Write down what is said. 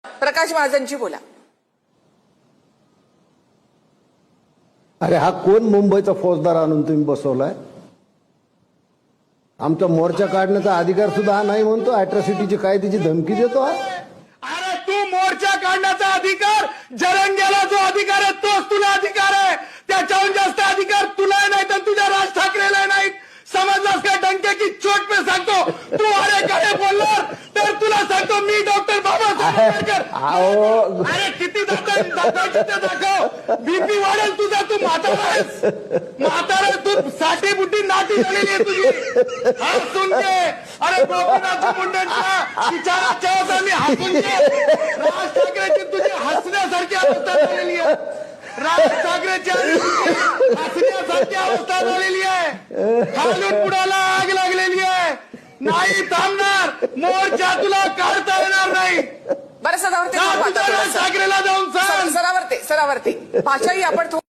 प्रकाश महाजनची बोला. अरे हा कोण मुंबईचा फौजदार आणून तुम्ही बसवलाय? आमचा मोर्चा काढण्याचा अधिकार सुद्धा हा नाही म्हणतो. अॅट्रॉसिटीची कायद्याची धमकी देतो हा. अरे तू मोर्चा काढण्याचा अधिकार, जरंग्याला जो अधिकार आहे तोच तुला अधिकार आहे. त्याच्याहून जास्त अधिकार तुला नाही तर तुझ्या राज ठाकरेला नाही. समजलास का? डंके की चोट पे सांगतो. तू अरे काय बोलणार तर तुला सांगतो मी डॉक्टर बाबासाहेब आंबेडकर. अरे किती दाखवायची ते दाखव. बीपी वाढेल तुझा. तू म्हातारा तू साठी बुटी नाटी झालेली आहे तुझी. हसून घे. अरे गोपीनाथ मुंडेंच्या विचाराच्या मी हसून घे. राज ठाकरेची तुझी हसण्यासारखी अवस्था झालेली आहे. राज ठाकरेच्या हसण्यासारखी अवस्था झालेली आहे. खालून पुढाला आग लागलेली आहे. नाही थांबणार. मोर्चा तुला काढता येणार नाही. बरं सदावर्ते राज ठाकरेला जाऊन सांग. सरावरती भाषाही आपण